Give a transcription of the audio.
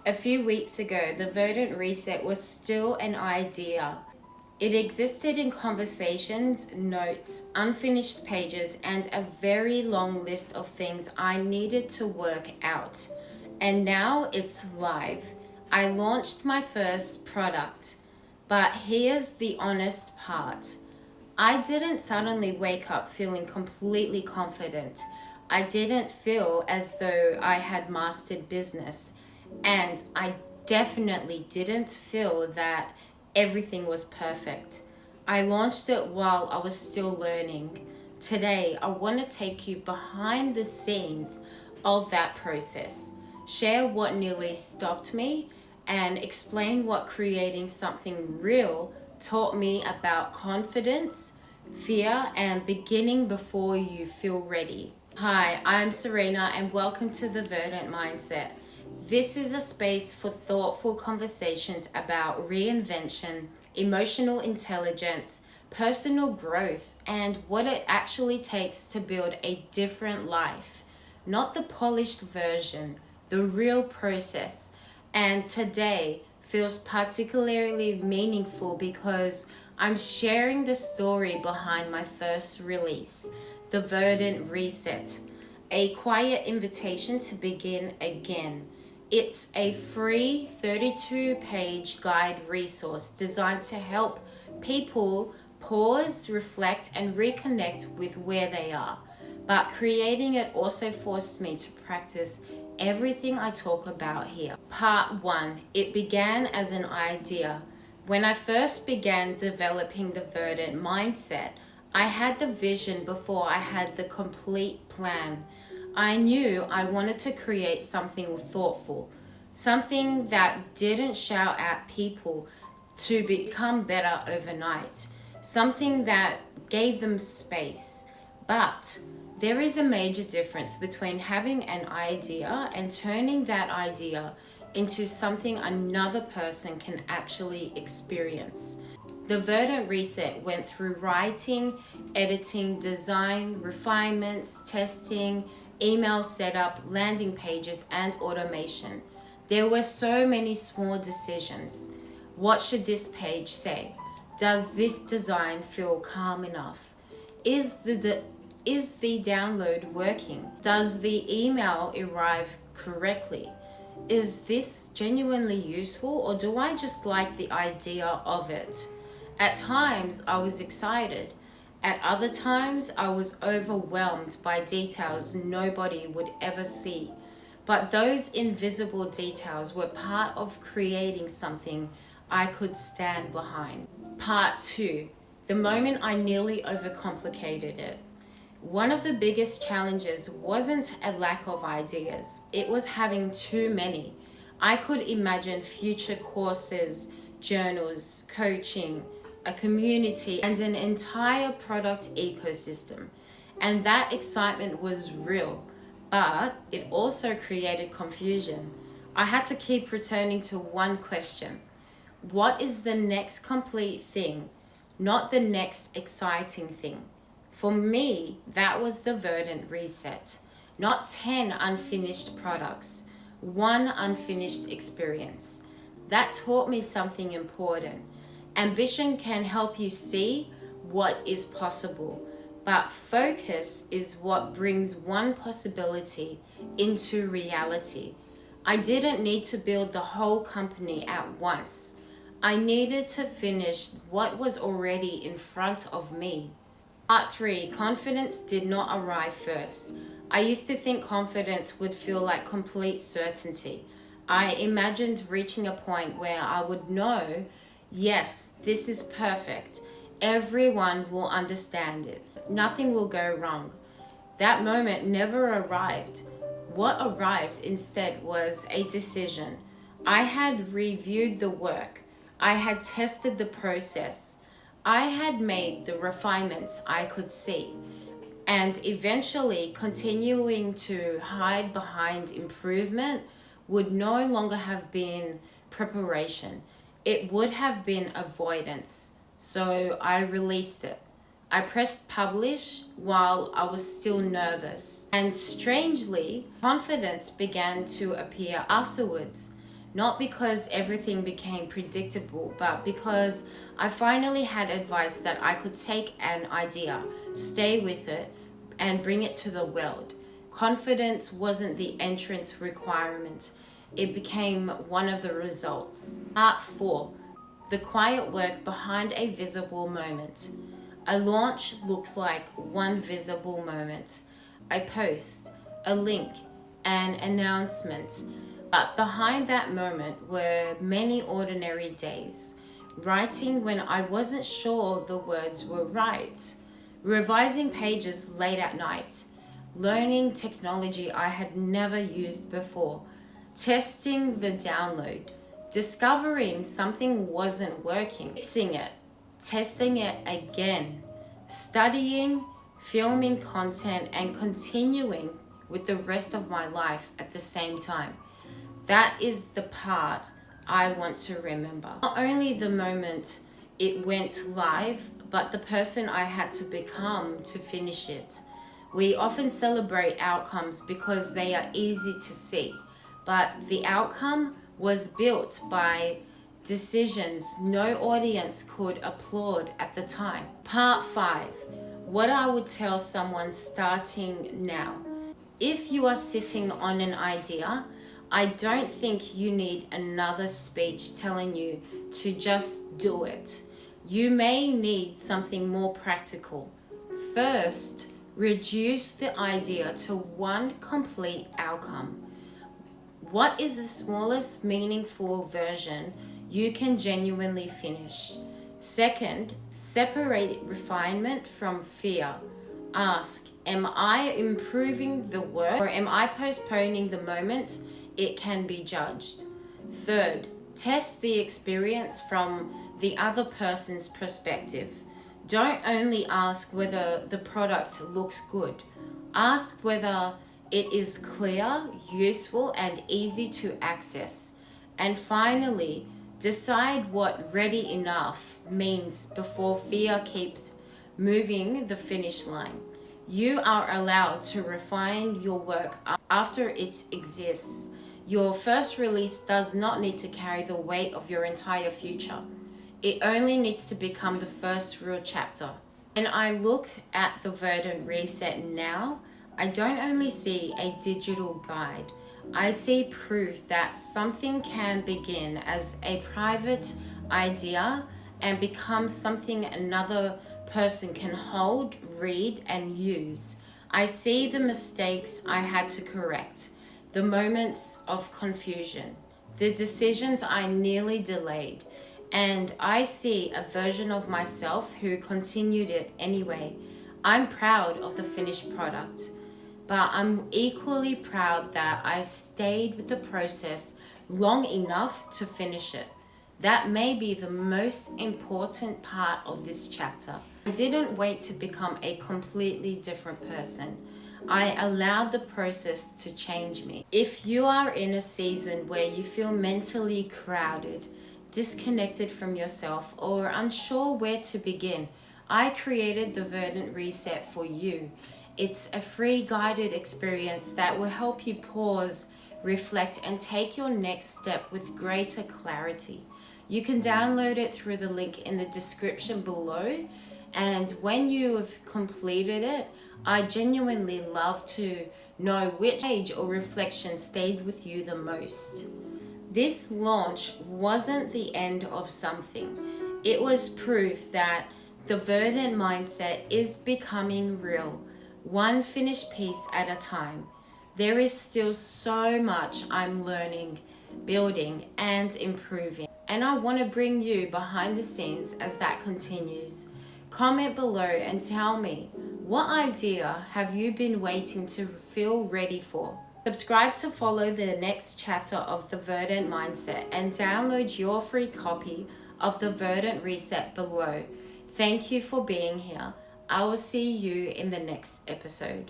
A few weeks ago, the Verdant Reset was still an idea. It existed in conversations, notes, unfinished pages, and a very long list of things I needed to work out. And now it's live. I launched my first product. But here's the honest part. I didn't suddenly wake up feeling completely confident. I didn't feel as though I had mastered business. And I definitely didn't feel that everything was perfect. I launched it while I was still learning. Today, I want to take you behind the scenes of that process, share what nearly stopped me, and explain what creating something real taught me about confidence, fear, and beginning before you feel ready. Hi, I'm Serena, and welcome to the Verdant Mindset. This is a space for thoughtful conversations about reinvention, emotional intelligence, personal growth, and what it actually takes to build a different life. Not the polished version, the real process. And today feels particularly meaningful because I'm sharing the story behind my first release, The Verdant Reset, a quiet invitation to begin again. It's a free 32-page guide resource designed to help people pause, reflect, and reconnect with where they are. But creating it also forced me to practice everything I talk about here. Part 1. It began as an idea. When I first began developing the Verdant mindset, I had the vision before I had the complete plan. I knew I wanted to create something thoughtful, something that didn't shout at people to become better overnight, something that gave them space. But there is a major difference between having an idea and turning that idea into something another person can actually experience. The Verdant Reset went through writing, editing, design, refinements, testing, email setup, landing pages, and automation. There were so many small decisions. What should this page say? Does this design feel calm enough? Is the download working? Does the email arrive correctly? Is this genuinely useful, or do I just like the idea of it? At times, I was excited. At other times, I was overwhelmed by details nobody would ever see. But those invisible details were part of creating something I could stand behind. Part 2. The moment I nearly overcomplicated it. One of the biggest challenges wasn't a lack of ideas, it was having too many. I could imagine future courses, journals, coaching, a community, and an entire product ecosystem. And that excitement was real, but it also created confusion. I had to keep returning to one question. What is the next complete thing, not the next exciting thing? For me, that was the Verdant Reset. Not 10 unfinished products, one unfinished experience. That taught me something important. Ambition can help you see what is possible, but focus is what brings one possibility into reality. I didn't need to build the whole company at once. I needed to finish what was already in front of me. Part 3. Confidence did not arrive first. I used to think confidence would feel like complete certainty. I imagined reaching a point where I would know, yes, this is perfect. Everyone will understand it. Nothing will go wrong. That moment never arrived. What arrived instead was a decision. I had reviewed the work. I had tested the process. I had made the refinements I could see. And eventually, continuing to hide behind improvement would no longer have been preparation. It would have been avoidance. So I released it. I pressed publish while I was still nervous. And strangely, confidence began to appear afterwards. Not because everything became predictable, but because I finally had advice that I could take an idea, stay with it, and bring it to the world. Confidence wasn't the entrance requirement, it became one of the results. Part 4: the quiet work behind a visible moment. A launch looks like one visible moment: a post, a link, an announcement. But behind that moment were many ordinary days. Writing when I wasn't sure the words were right, revising pages late at night, learning technology I had never used before, testing the download, discovering something wasn't working, fixing it, testing it again, studying, filming content, and continuing with the rest of my life at the same time. That is the part I want to remember. Not only the moment it went live, but the person I had to become to finish it. We often celebrate outcomes because they are easy to see, but the outcome was built by decisions no audience could applaud at the time. Part 5: what I would tell someone starting now. If you are sitting on an idea, I don't think you need another speech telling you to just do it. You may need something more practical. First, reduce the idea to one complete outcome. What is the smallest meaningful version you can genuinely finish? Second, separate refinement from fear. Ask, am I improving the work, or am I postponing the moment it can be judged? Third, test the experience from the other person's perspective. Don't only ask whether the product looks good. Ask whether it is clear, useful, and easy to access. And finally, decide what ready enough means before fear keeps moving the finish line. You are allowed to refine your work after it exists. Your first release does not need to carry the weight of your entire future. It only needs to become the first real chapter. When I look at the Verdant Reset now, I don't only see a digital guide. I see proof that something can begin as a private idea and become something another person can hold, read, and use. I see the mistakes I had to correct, the moments of confusion, the decisions I nearly delayed, and I see a version of myself who continued it anyway. I'm proud of the finished product, but I'm equally proud that I stayed with the process long enough to finish it. That may be the most important part of this chapter. I didn't wait to become a completely different person. I allowed the process to change me. If you are in a season where you feel mentally crowded, disconnected from yourself, or unsure where to begin, I created the Verdant Reset for you. It's a free guided experience that will help you pause, reflect, and take your next step with greater clarity. You can download it through the link in the description below. And when you have completed it, I genuinely love to know which page or reflection stayed with you the most. This launch wasn't the end of something. It was proof that the Verdant mindset is becoming real, one finished piece at a time. There is still so much I'm learning, building, and improving. And I want to bring you behind the scenes as that continues. Comment below and tell me, what idea have you been waiting to feel ready for? Subscribe to follow the next chapter of the Verdant Mindset and download your free copy of the Verdant Reset below. Thank you for being here. I will see you in the next episode.